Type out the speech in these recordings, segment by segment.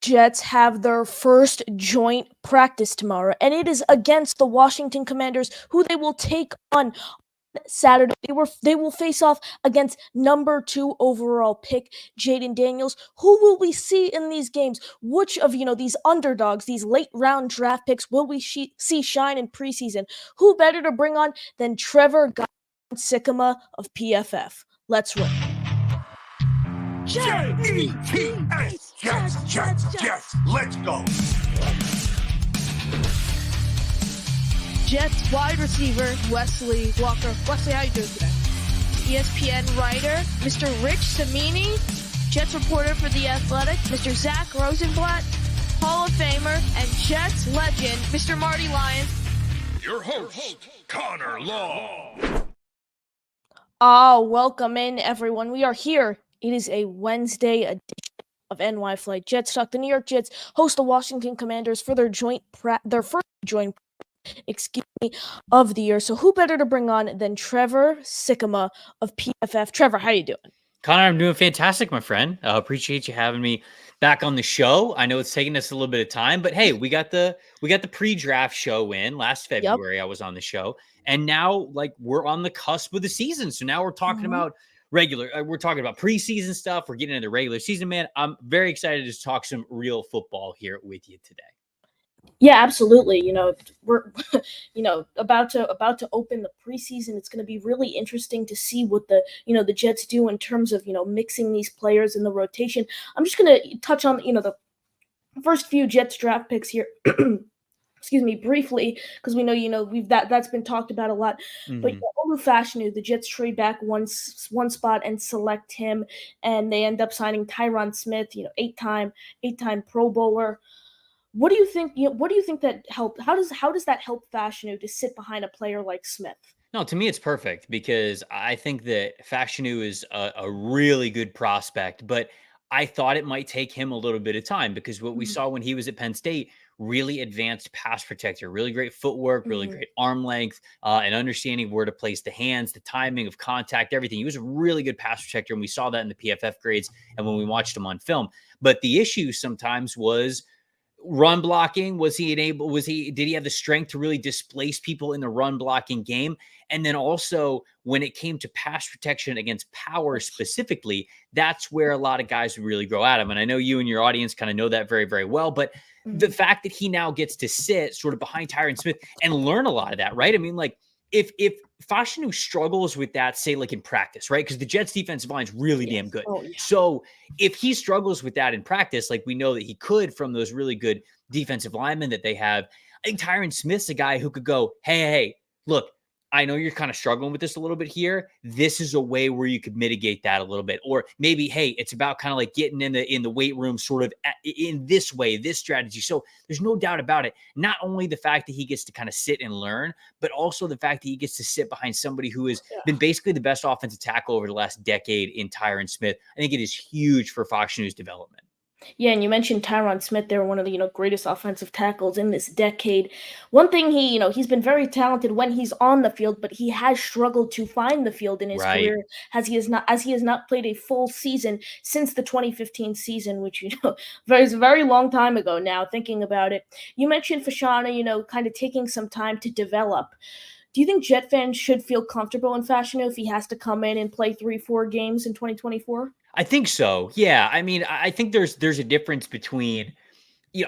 Jets have their first joint practice tomorrow, and it is against the Washington Commanders, who they will take on Saturday. They will face off against number 2 overall pick Jaden Daniels. Who will we see in these games? Which of these underdogs, these late round draft picks, will we see shine in preseason? Who better to bring on than Trevor Sikkema of PFF? Let's roll. Jets, Jets, let's go. Jets wide receiver Wesley Walker. Wesley, how you doing today? ESPN writer Mr. Rich Cimini, Jets reporter for The Athletic, Mr. Zach Rosenblatt, Hall of Famer and Jets legend Mr. Marty Lyons. Your host, Connor Law. Welcome in, everyone. We are here. It is a Wednesday edition of NY Flight Jets Talk. The New York Jets host the Washington Commanders for their first joint of the year. So who better to bring on than Trevor Sikkema of PFF? Trevor, how you doing? Connor, I'm doing fantastic, my friend. Appreciate you having me back on the show. I know it's taking us a little bit of time, but hey, we got the pre-draft show in last February. Yep. I was on the show, and now we're on the cusp of the season. So now we're talking about we're talking about preseason stuff. We're getting into the regular season, man. I'm very excited to talk some real football here with you today. Yeah, absolutely. We're about to open the preseason. It's going to be really interesting to see what the Jets do in terms of mixing these players in the rotation. I'm just going to touch on the first few Jets draft picks here. Excuse me, briefly, because we know that's been talked about a lot. Mm-hmm. But Olu Fashanu, the Jets trade back one spot and select him, and they end up signing Tyron Smith, eight-time Pro Bowler. What do you think? What do you think that helped? How does that help Fashanu to sit behind a player like Smith? No, to me it's perfect because I think that Fashanu is a really good prospect, but I thought it might take him a little bit of time because what we saw when he was at Penn State, really advanced pass protector, really great footwork, really great arm length, and understanding where to place the hands, the timing of contact, everything. He was a really good pass protector, and we saw that in the PFF grades and when we watched him on film. But the issue sometimes was run blocking. Did he have the strength to really displace people in the run blocking game? And then also when it came to pass protection against power specifically, that's where a lot of guys would really grow at him. And I know you and your audience kind of know that very, very well, but the fact that he now gets to sit sort of behind Tyron Smith and learn a lot of that, right? I mean, if Fashanu struggles with that, say in practice, right? Because the Jets defensive line is really damn good. Oh, yeah. So if he struggles with that in practice, like we know that he could from those really good defensive linemen that they have, I think Tyron Smith's a guy who could go, hey, look, I know you're kind of struggling with this a little bit here. This is a way where you could mitigate that a little bit. Or maybe, hey, it's about kind of getting in the weight room sort of in this way, this strategy. So there's no doubt about it. Not only the fact that he gets to kind of sit and learn, but also the fact that he gets to sit behind somebody who has been basically the best offensive tackle over the last decade in Tyron Smith. I think it is huge for Fashanu's development. Yeah, and you mentioned Tyron Smith. They're one of the greatest offensive tackles in this decade. One thing he's been very talented when he's on the field, but he has struggled to find the field in his career as he has not played a full season since the 2015 season, which is a very long time ago now. Thinking about it, you mentioned Fashanu, kind of taking some time to develop. Do you think Jet fans should feel comfortable in Fashanu if he has to come in and play 3-4 games in 2024? I think so. Yeah. I mean, I think there's a difference between,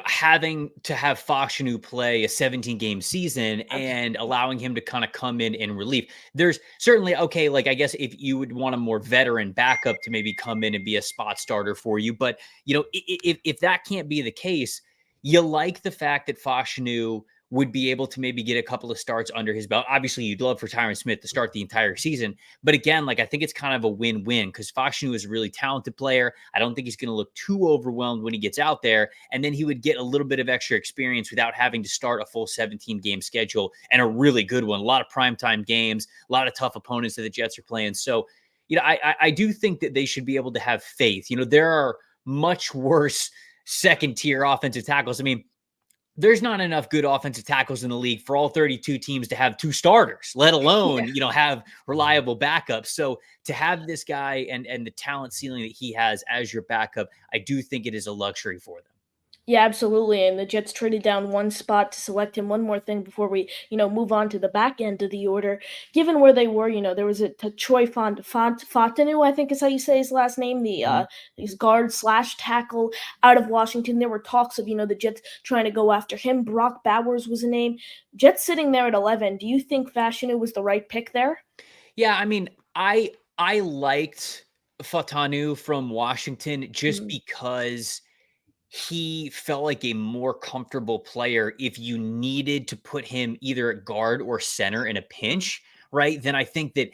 having to have Fashanu play a 17-game season and allowing him to kind of come in relief. There's certainly, I guess if you would want a more veteran backup to maybe come in and be a spot starter for you. But, if that can't be the case, you like the fact that Fashanu would be able to maybe get a couple of starts under his belt. Obviously, you'd love for Tyron Smith to start the entire season. But again, I think it's kind of a win-win because Fashanu is a really talented player. I don't think he's going to look too overwhelmed when he gets out there. And then he would get a little bit of extra experience without having to start a full 17-game schedule and a really good one. A lot of primetime games, a lot of tough opponents that the Jets are playing. So, I do think that they should be able to have faith. There are much worse second-tier offensive tackles. I mean, there's not enough good offensive tackles in the league for all 32 teams to have 2 starters, let alone, have reliable backups. So to have this guy and the talent ceiling that he has as your backup, I do think it is a luxury for them. Yeah, absolutely. And the Jets traded down one spot to select him. One more thing before we, move on to the back end of the order. Given where they were, there was a Troy Fontanu, I think is how you say his last name, Mhm. his guard slash tackle out of Washington. There were talks of, the Jets trying to go after him. Brock Bowers was a name. Jets sitting there at 11. Do you think Fashanu was the right pick there? Yeah, I mean, I liked Fatanu from Washington just Mm, because he felt like a more comfortable player if you needed to put him either at guard or center in a mm, pinch, right? Then I think that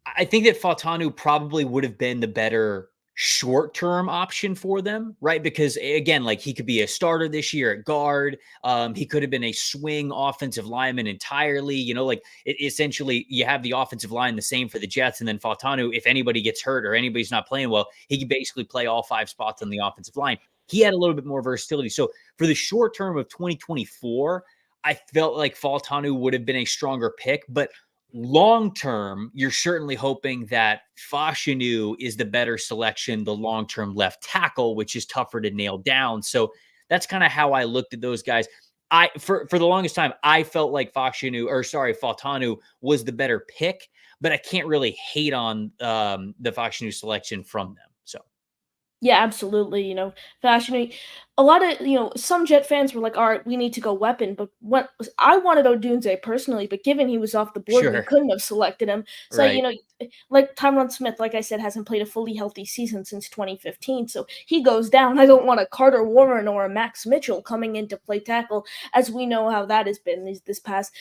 Fautanu probably would have been the better short-term option for them, right? Because again, like he could be a starter this year at guard. He could have been a swing offensive lineman entirely. Like essentially you have the offensive line the same for the Jets, and then Fautanu, if anybody gets hurt or anybody's not playing well, he could basically play all five spots on the offensive line. He had a little bit more versatility. So for the short term of 2024, I felt like Fautanu would have been a stronger pick, but long term, you're certainly hoping that Fashanu is the better selection, the long term left tackle, which is tougher to nail down. So that's kind of how I looked at those guys. For the longest time, I felt like Fautanu was the better pick, but I can't really hate on the Fashanu selection from them. So Yeah, absolutely. Fashion. A lot of some Jet fans were like, "All right, we need to go weapon." But I wanted Odunze personally, but given he was off the board, we sure, couldn't have selected him. So right. like Tyron Smith, like I said, hasn't played a fully healthy season since 2015, so he goes down. I don't want a Carter Warren or a Max Mitchell coming in to play tackle, as we know how that has been this past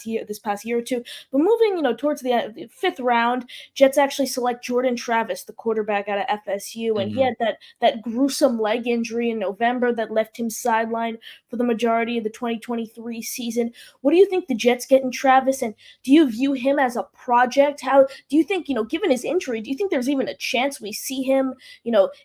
year or two. But moving, towards the fifth round, Jets actually select Jordan Travis, the quarterback out of FSU, and he Mhm. had that gruesome leg injury in November that left him sidelined for the majority of the 2023 season. What do you think the Jets get in Travis, and do you view him as a project? How do you think, given his injury, do you think there's even a chance we see him,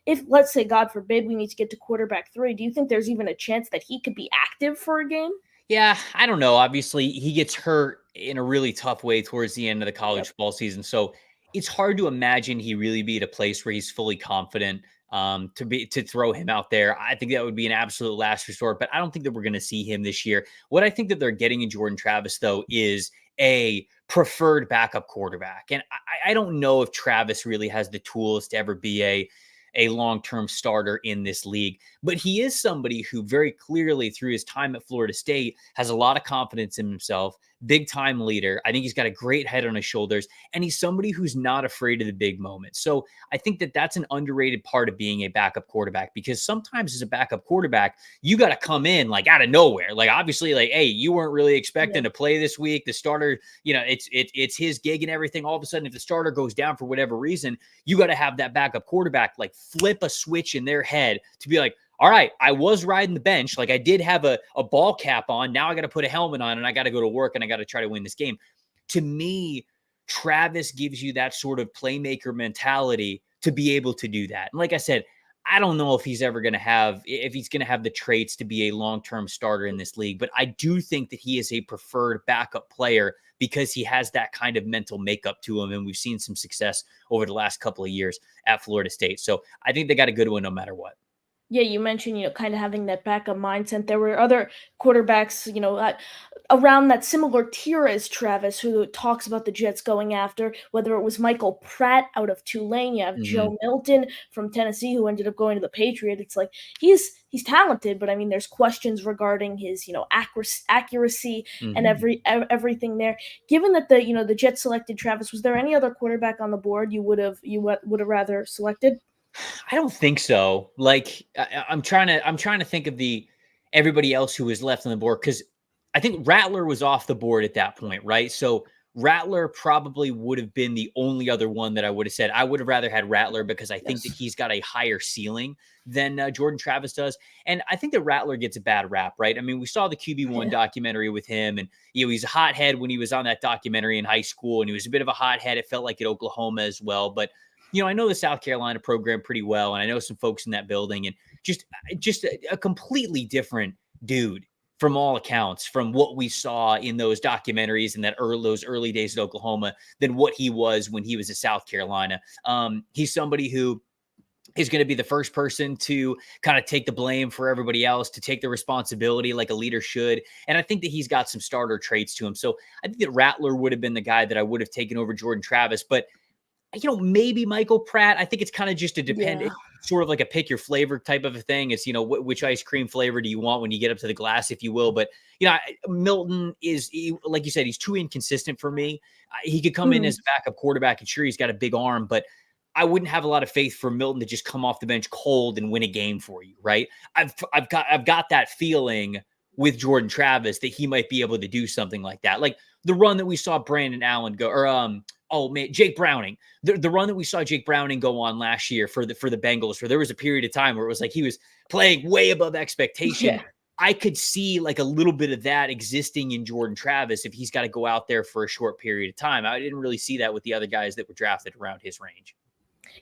if let's say God forbid we need to get to quarterback 3, do you think there's even a chance that he could be active for a game? Yeah, I don't know. Obviously, he gets hurt in a really tough way towards the end of the college Yep. football season. So it's hard to imagine he really be at a place where he's fully confident to throw him out there. I think that would be an absolute last resort, but I don't think that we're going to see him this year. What I think that they're getting in Jordan Travis, though, is a preferred backup quarterback. And I don't know if Travis really has the tools to ever be a long-term starter in this league. But he is somebody who very clearly through his time at Florida State has a lot of confidence in himself, big time leader. I think he's got a great head on his shoulders, and he's somebody who's not afraid of the big moments. So I think that that's an underrated part of being a backup quarterback, because sometimes as a backup quarterback, you got to come in like out of nowhere. Like obviously, like, hey, you weren't really expecting Yeah. to play this week. The starter, it's his gig and everything. All of a sudden, if the starter goes down for whatever reason, you got to have that backup quarterback like flip a switch in their head to be like, all right, I was riding the bench. Like I did have a ball cap on. Now I got to put a helmet on and I got to go to work and I got to try to win this game. To me, Travis gives you that sort of playmaker mentality to be able to do that. And like I said, I don't know if he's ever going to if he's going to have the traits to be a long-term starter in this league, but I do think that he is a preferred backup player because he has that kind of mental makeup to him. And we've seen some success over the last couple of years at Florida State. So I think they got a good one no matter what. Yeah, you mentioned, kind of having that backup mindset. There were other quarterbacks, around that similar tier as Travis, who talks about the Jets going after, whether it was Michael Pratt out of Tulane, you have Mhm. Joe Milton from Tennessee, who ended up going to the Patriot. It's like he's talented, but I mean, there's questions regarding his, accuracy and Mhm. everything there. Given that the Jets selected Travis, was there any other quarterback on the board would have rather selected? I don't think so. Like I'm trying to think of the everybody else who was left on the board, because I think Rattler was off the board at that point, right? So Rattler probably would have been the only other one that I would have said. I would have rather had Rattler because I think that Yes. he's got a higher ceiling than Jordan Travis does, and I think that Rattler gets a bad rap, right? I mean, we saw the QB1 Yeah. documentary with him, and he's a hothead when he was on that documentary in high school, and he was a bit of a hothead. It felt like at Oklahoma as well, but I know the South Carolina program pretty well, and I know some folks in that building, and just a completely different dude from all accounts, from what we saw in those documentaries and those early days at Oklahoma, than what he was when he was at South Carolina. He's somebody who is going to be the first person to kind of take the blame for everybody else, to take the responsibility like a leader should. And I think that he's got some starter traits to him. So I think that Rattler would have been the guy that I would have taken over Jordan Travis. But maybe Michael Pratt. I think it's kind of just a depend. Yeah. It's sort of like a pick your flavor type of a thing. It's, which ice cream flavor do you want when you get up to the glass, if you will. But, Milton like you said, he's too inconsistent for me. He could come in as a backup quarterback, and sure, he's got a big arm, but I wouldn't have a lot of faith for Milton to just come off the bench cold and win a game for you, right? I've got that feeling with Jordan Travis that he might be able to do something like that. Like the run that we saw Brandon Allen go, or Jake Browning. The run that we saw Jake Browning go on last year for the Bengals, where there was a period of time where it was like he was playing way above expectation. Yeah. I could see like a little bit of that existing in Jordan Travis if he's got to go out there for a short period of time. I didn't really see that with the other guys that were drafted around his range.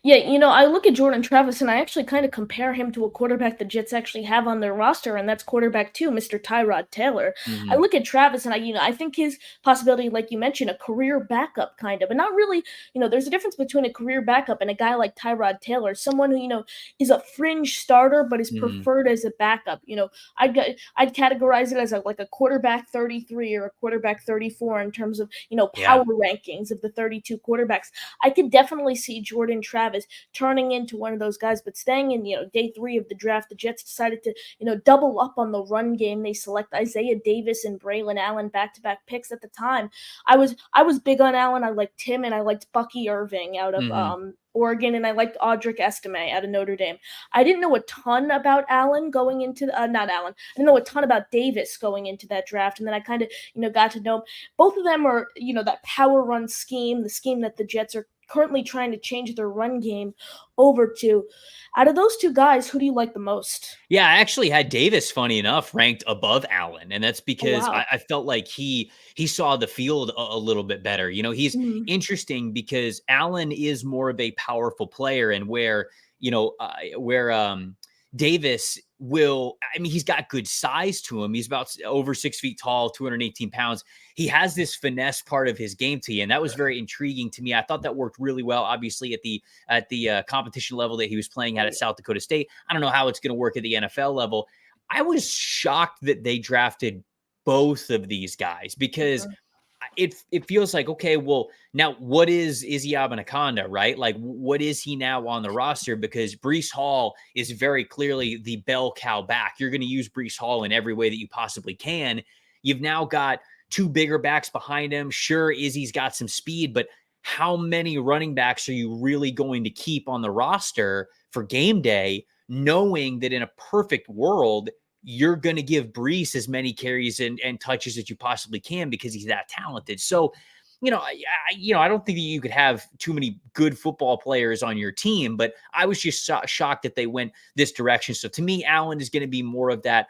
Yeah, I look at Jordan Travis and I actually kind of compare him to a quarterback the Jets actually have on their roster, and that's quarterback 2, Mr. Tyrod Taylor. I Mhm. look at Travis and I think his possibility, like you mentioned, a career backup kind of, and not really, there's a difference between a career backup and a guy like Tyrod Taylor, someone who, is a fringe starter but is Mhm. preferred as a backup. I'd categorize it as like a quarterback 33 or a quarterback 34 in terms of, Yeah. power rankings of the 32 quarterbacks. I could definitely see Jordan Travis turning into one of those guys, but staying in, day 3 of the draft, the Jets decided to, double up on the run game. They select Isaiah Davis and Braylon Allen back-to-back picks at the time. I was big on Allen. I liked him, and I liked Bucky Irving out of Mhm. Oregon, and I liked Audric Estime out of Notre Dame. I didn't know a ton about Allen going into not Allen. I didn't know a ton about Davis going into that draft, and then I kind of got to know him. Both of them are that power run scheme, the scheme that the Jets are currently trying to change their run game over to. Out of those two guys, who do you like the most? Yeah, I actually had Davis, funny enough, ranked above Allen, and that's Oh, because wow. I felt like he saw the field a little bit better. He's Mhm. interesting because Allen is more of a powerful player, and where Davis will. I mean, he's got good size to him. He's about over 6 feet tall, 218 pounds. He has this finesse part of his game to you, and that was very intriguing to me. I thought that worked really well, obviously at the competition level that he was playing at South Dakota State. I don't know how it's going to work at the NFL level. I was shocked that they drafted both of these guys because Mhm. it feels like, okay, well, now what is Izzy Abanikanda, right? Like, what is he now on the roster? Because Breece Hall is very clearly the bell cow back. You're going to use Breece Hall in every way that you possibly can. You've now got two bigger backs behind him. Sure, Izzy's got some speed, but how many running backs are you really going to keep on the roster for game day, knowing that in a perfect world, you're going to give Breece as many carries and touches as you possibly can because he's that talented. So, I don't think that you could have too many good football players on your team, but I was just shocked that they went this direction. So to me, Allen is going to be more of that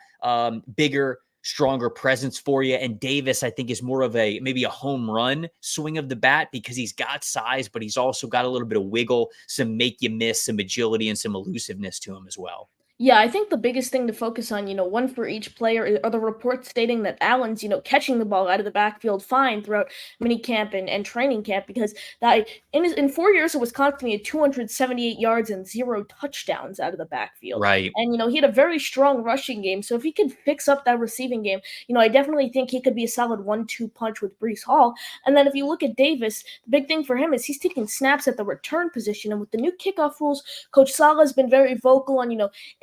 bigger, stronger presence for you. And Davis, I think, is more of maybe a home run swing of the bat because he's got size, but he's also got a little bit of wiggle, some make you miss, some agility, and some elusiveness to him as well. Yeah, I think the biggest thing to focus on, one for each player, are the reports stating that Allen's, catching the ball out of the backfield fine throughout minicamp and training camp, because that in 4 years at Wisconsin, he had 278 yards and 0 touchdowns out of the backfield. Right. And, he had a very strong rushing game. So if he could fix up that receiving game, I definitely think he could be a solid 1-2 punch with Brees Hall. And then if you look at Davis, the big thing for him is he's taking snaps at the return position. And with the new kickoff rules, Coach Sala has been very vocal on,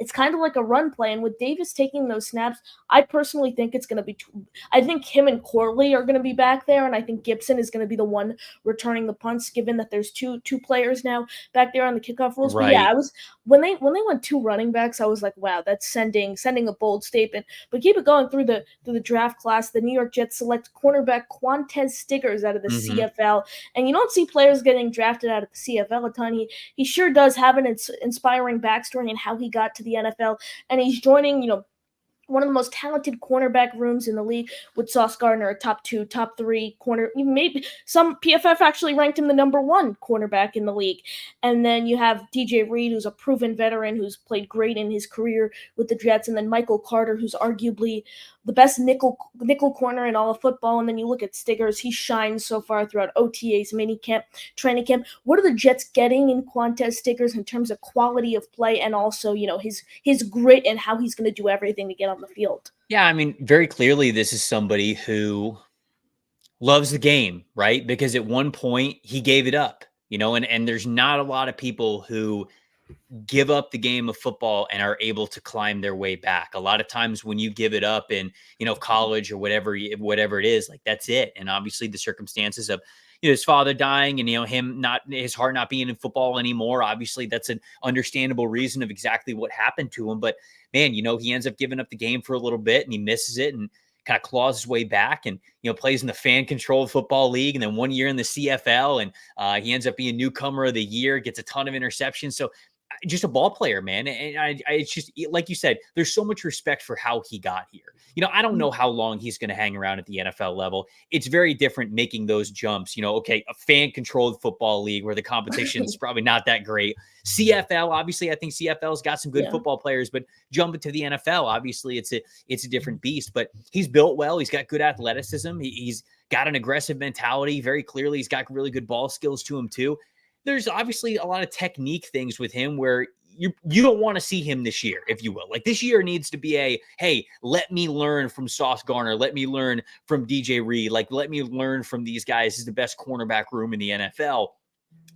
it's kind of like a run play, and with Davis taking those snaps, I personally think it's going to be. I think him and Corley are going to be back there, and I think Gibson is going to be the one returning the punts. Given that there's two players now back there on the kickoff rules, but yeah, Right. I was when they went two running backs, I was like, wow, that's sending a bold statement. But keep it going through the draft class. The New York Jets select cornerback Quantez Stiggers out of the Hmm. CFL, and you don't see players getting drafted out of the CFL a ton. He sure does have an inspiring backstory in how he got to the NFL, and he's joining, one of the most talented cornerback rooms in the league with Sauce Gardner, a top 2, top 3 corner. Maybe some PFF actually ranked him the number 1 cornerback in the league. And then you have DJ Reed, who's a proven veteran who's played great in his career with the Jets, and then Michael Carter, who's arguably the best nickel corner in all of football. And then you look at Stiggers; he shines so far throughout OTAs, minicamp, training camp. What are the Jets getting in Quantez Stiggers in terms of quality of play, and also his grit and how he's going to do everything to get on the field? Yeah, I mean, very clearly, this is somebody who loves the game, right? Because at one point he gave it up, and there's not a lot of people who give up the game of football and are able to climb their way back. A lot of times when you give it up in, college or whatever it is, like that's it. And obviously the circumstances of, his father dying and, his heart not being in football anymore. Obviously that's an understandable reason of exactly what happened to him. But man, he ends up giving up the game for a little bit and he misses it and kind of claws his way back and, plays in the fan controlled football league. And then 1 year in the CFL and he ends up being newcomer of the year, gets a ton of interceptions. So just a ball player, man. And it's just like you said, there's so much respect for how he got here. I don't know how long he's going to hang around at the NFL level. It's very different making those jumps. Okay, a fan controlled football league where the competition is probably not that great. CFL, obviously, I think CFL's got some good football players, but jumping to the NFL, obviously, it's a different beast. But he's built well. He's got good athleticism. He's got an aggressive mentality. Very clearly, he's got really good ball skills to him too. There's obviously a lot of technique things with him where you don't want to see him this year, if you will. Like this year needs to be hey, let me learn from Sauce Gardner. Let me learn from DJ Reed. Like, let me learn from these guys. This is the best cornerback room in the NFL.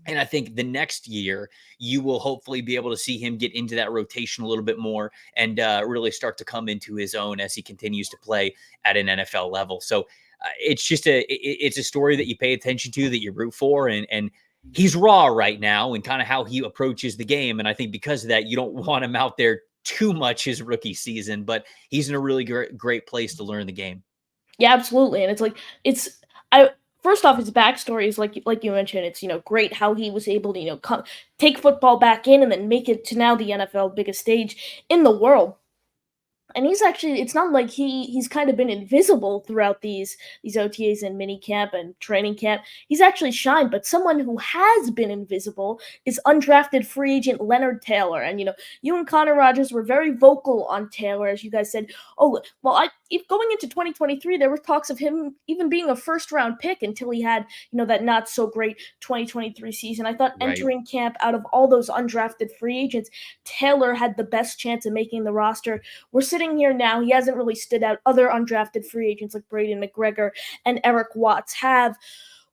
And I think the next year you will hopefully be able to see him get into that rotation a little bit more and really start to come into his own as he continues to play at an NFL level. So it's just it's a story that you pay attention to, that you root for, and he's raw right now and kind of how he approaches the game. And I think because of that, you don't want him out there too much his rookie season, but he's in a really great place to learn the game. Yeah, absolutely. And first off, his backstory is like you mentioned. It's great how he was able to take football back in and then make it to now the NFL biggest stage in the world. And it's not like he's kind of been invisible throughout these OTAs and mini camp and training camp. He's actually shined, but someone who has been invisible is undrafted free agent Leonard Taylor. And you and Connor Rogers were very vocal on Taylor, as you guys said, oh, well, if going into 2023, there were talks of him even being a first round pick until he had, that not so great 2023 season. I thought entering camp out of all those undrafted free agents, Taylor had the best chance of making the roster. We're sitting here now, he hasn't really stood out. Other undrafted free agents like Braden McGregor and Eric Watts have.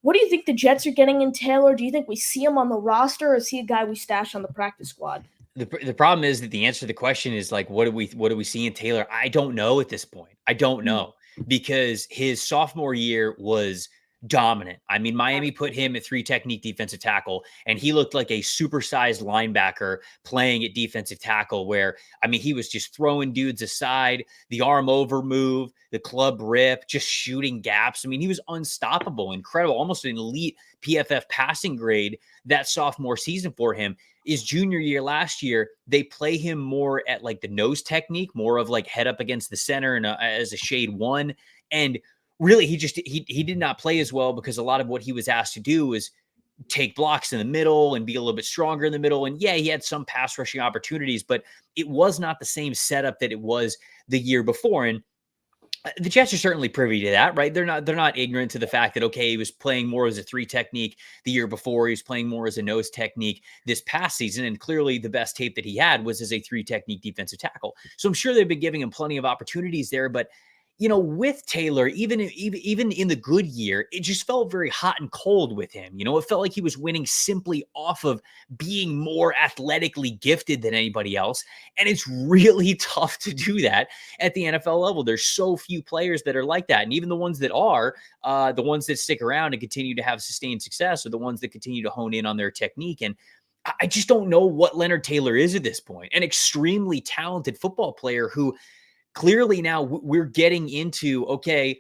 What do you think the Jets are getting in Taylor? Do you think we see him on the roster, or is he a guy we stash on the practice squad? The problem is that the answer to the question is like, what do we see in Taylor? I don't know at this point. I don't know, because his sophomore year was dominant. I mean, Miami put him at 3 technique defensive tackle, and he looked like a supersized linebacker playing at defensive tackle, where, I mean, he was just throwing dudes aside, the arm over move, the club rip, just shooting gaps. I mean, he was unstoppable, incredible, almost an elite PFF passing grade that sophomore season for him. His junior year last year, they play him more at like the nose technique, more of like head up against the center and as a shade 1. And really, he did not play as well, because a lot of what he was asked to do was take blocks in the middle and be a little bit stronger in the middle. And yeah, he had some pass rushing opportunities, but it was not the same setup that it was the year before. And the Jets are certainly privy to that, right? They're not ignorant to the fact that, okay, he was playing more as a 3 technique the year before. He was playing more as a nose technique this past season. And clearly the best tape that he had was as a 3 technique defensive tackle. So I'm sure they've been giving him plenty of opportunities there, but with Taylor, even in the good year, it just felt very hot and cold with him. It felt like he was winning simply off of being more athletically gifted than anybody else. And it's really tough to do that at the NFL level. There's so few players that are like that. And even the ones that are, the ones that stick around and continue to have sustained success are the ones that continue to hone in on their technique. And I just don't know what Leonard Taylor is at this point. An extremely talented football player who, clearly now we're getting into, okay,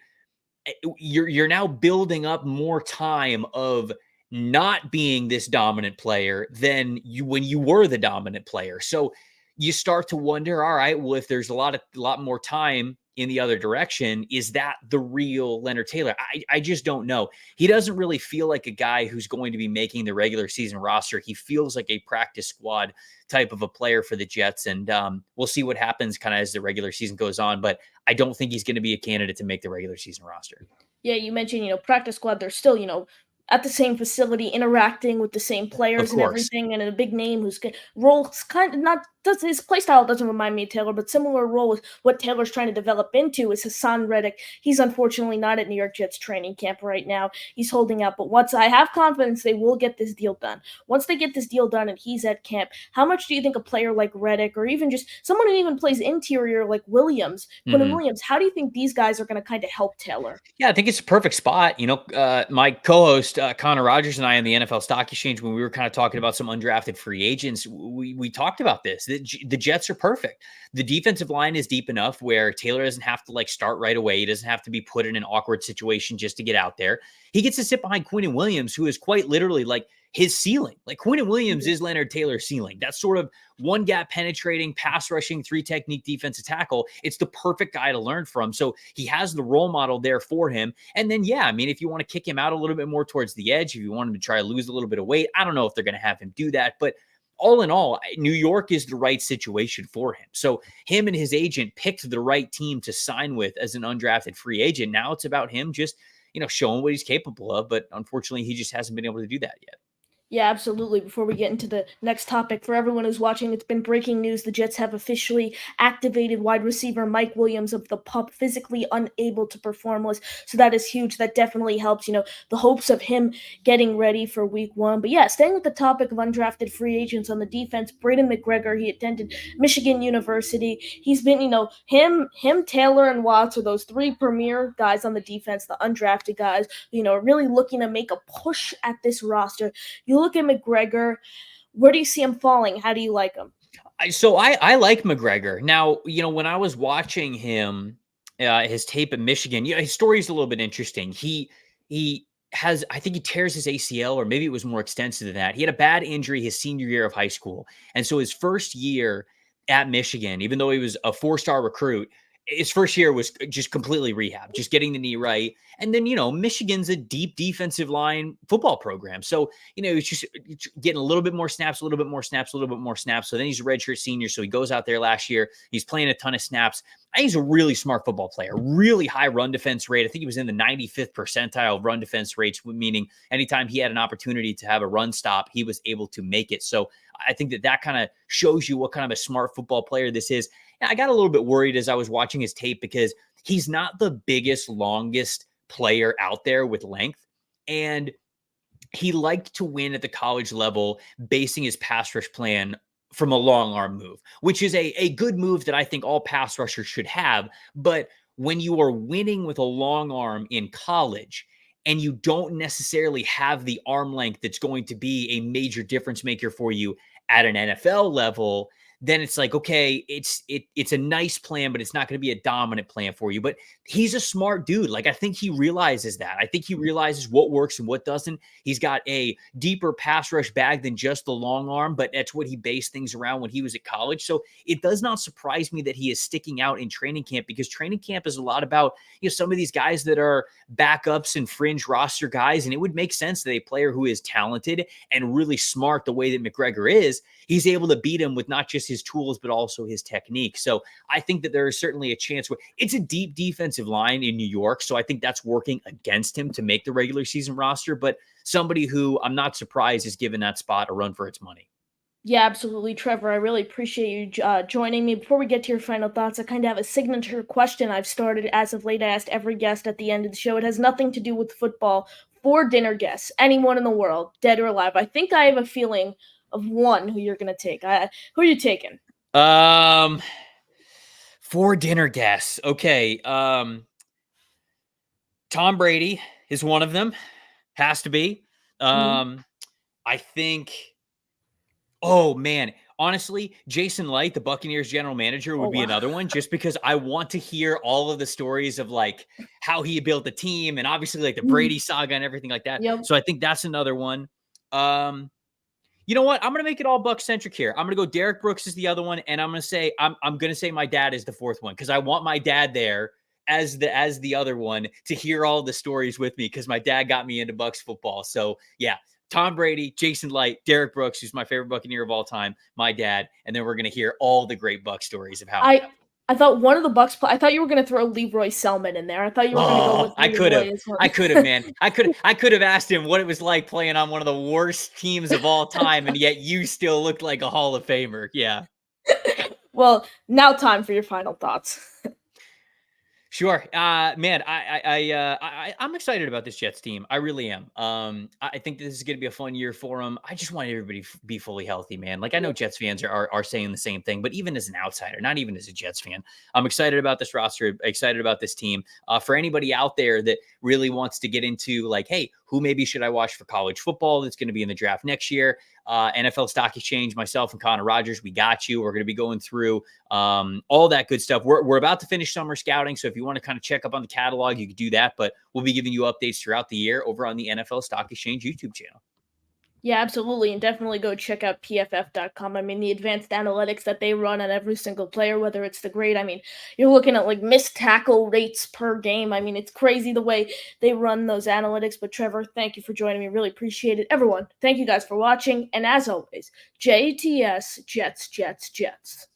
you're now building up more time of not being this dominant player than when you were the dominant player. So you start to wonder, all right, well, if there's a lot more time in the other direction. Is that the real Leonard Taylor? I just don't know. He doesn't really feel like a guy who's going to be making the regular season roster. He feels like a practice squad type of a player for the Jets. And we'll see what happens kind of as the regular season goes on. But I don't think he's going to be a candidate to make the regular season roster. Yeah, you mentioned, practice squad. They're still, at the same facility, interacting with the same players Of and course. everything, and a big name whose role's kind of not does his play style doesn't remind me of Taylor, but similar role with what Taylor's trying to develop into is Hassan Reddick. He's unfortunately not at New York Jets training camp right now. He's holding out, but once I have confidence they will get this deal done. Once they get this deal done and he's at camp, how much do you think a player like Reddick, or even just someone who even plays interior like Quinn Williams, how do you think these guys are going to kind of help Taylor? Yeah, I think it's a perfect spot. My co-host Connor Rogers and I on the NFL Stock Exchange, when we were kind of talking about some undrafted free agents, we talked about this. The Jets are perfect. The defensive line is deep enough where Taylor doesn't have to start right away. He doesn't have to be put in an awkward situation just to get out there. He gets to sit behind Quinn Williams, who is quite literally his ceiling. Quinn Williams is Leonard Taylor's ceiling. That's sort of one gap penetrating, pass rushing, 3 technique defensive tackle. It's the perfect guy to learn from. So he has the role model there for him. And then, if you want to kick him out a little bit more towards the edge, if you want him to try to lose a little bit of weight, I don't know if they're going to have him do that. But all in all, New York is the right situation for him. So him and his agent picked the right team to sign with as an undrafted free agent. Now it's about him just, showing what he's capable of. But unfortunately, he just hasn't been able to do that yet. Yeah, absolutely. Before we get into the next topic, for everyone who's watching, it's been breaking news. The Jets have officially activated wide receiver Mike Williams of the PUP, physically unable to perform list. So that is huge. That definitely helps, the hopes of him getting ready for week 1. But yeah, staying with the topic of undrafted free agents on the defense, Braden McGregor, he attended Michigan University. He's been, him, Taylor, and Watts are those 3 premier guys on the defense, the undrafted guys, really looking to make a push at this roster. You look at McGregor, where do you see him falling? How do you like him? So I like McGregor. Now, when I was watching him, his tape at Michigan, his story is a little bit interesting. He has, I think he tears his ACL, or maybe it was more extensive than that. He had a bad injury his senior year of high school. And so his first year at Michigan, even though he was a 4-star recruit, his first year was just completely rehab, just getting the knee right. And then, Michigan's a deep defensive line football program. So, he's just getting a little bit more snaps, a little bit more snaps, a little bit more snaps. So then he's a redshirt senior. So he goes out there last year. He's playing a ton of snaps. I think he's a really smart football player, really high run defense rate. I think he was in the 95th percentile of run defense rates, meaning anytime he had an opportunity to have a run stop, he was able to make it. So I think that kind of shows you what kind of a smart football player this is. And I got a little bit worried as I was watching his tape because he's not the biggest, longest player out there with length. And he liked to win at the college level, basing his pass rush plan from a long arm move, which is a good move that I think all pass rushers should have. But when you are winning with a long arm in college and you don't necessarily have the arm length that's going to be a major difference maker for you at an NFL level, then it's okay, it's a nice plan, but it's not going to be a dominant plan for you. But he's a smart dude. I think he realizes that. I think he realizes what works and what doesn't. He's got a deeper pass rush bag than just the long arm, but that's what he based things around when he was at college. So it does not surprise me that he is sticking out in training camp, because training camp is a lot about, some of these guys that are backups and fringe roster guys. And it would make sense that a player who is talented and really smart the way that McGregor is, he's able to beat him with not just his tools, but also his technique. So I think that there is certainly a chance where it's a deep defensive line in New York. So I think that's working against him to make the regular season roster, but somebody who I'm not surprised is given that spot a run for its money. Yeah, absolutely, Trevor. I really appreciate you joining me. Before we get to your final thoughts, I kind of have a signature question I've started as of late. I asked every guest at the end of the show. It has nothing to do with football. 4 dinner guests, anyone in the world, dead or alive. I think I have a feeling of one who you're going to take. Who are you taking? 4 dinner guests. Okay. Tom Brady is one of them. Has to be. I think, oh man, honestly, Jason Light, the Buccaneers general manager, would be another one, just because I want to hear all of the stories of how he built the team, and obviously the Brady saga and everything like that. Yep. So I think that's another one. You know what? I'm gonna make it all Buck centric here. I'm gonna go Derek Brooks is the other one, and I'm gonna say my dad is the fourth one because I want my dad there as the other one to hear all the stories with me because my dad got me into Bucks football. So yeah, Tom Brady, Jason Light, Derek Brooks, who's my favorite Buccaneer of all time, my dad, and then we're gonna hear all the great Buck stories of how. I thought one of the Bucks. I thought you were going to throw Leroy Selman in there. I thought you were going to go with I could have. Leroy as well. I could have, man. I could have asked him what it was like playing on one of the worst teams of all time, and yet you still looked like a Hall of Famer. Yeah. Well, now time for your final thoughts. Sure. Man, I'm excited about this Jets team. I really am. I think this is going to be a fun year for them. I just want everybody to be fully healthy, man. Like I know Jets fans are saying the same thing, but even as an outsider, not even as a Jets fan, I'm excited about this roster, excited about this team. For anybody out there that really wants to get into like, hey, who maybe should I watch for college football that's going to be in the draft next year? NFL Stock Exchange, myself and Connor Rogers, we got you. We're going to be going through all that good stuff. We're about to finish summer scouting. So if you want to kind of check up on the catalog, you can do that. But we'll be giving you updates throughout the year over on the NFL Stock Exchange YouTube channel. Yeah, absolutely. And definitely go check out PFF.com. I mean, the advanced analytics that they run on every single player, whether it's the grade. I mean, you're looking at like missed tackle rates per game. I mean, it's crazy the way they run those analytics. But Trevor, thank you for joining me. Really appreciate it. Everyone, thank you guys for watching. And as always, JTS, Jets, Jets, Jets.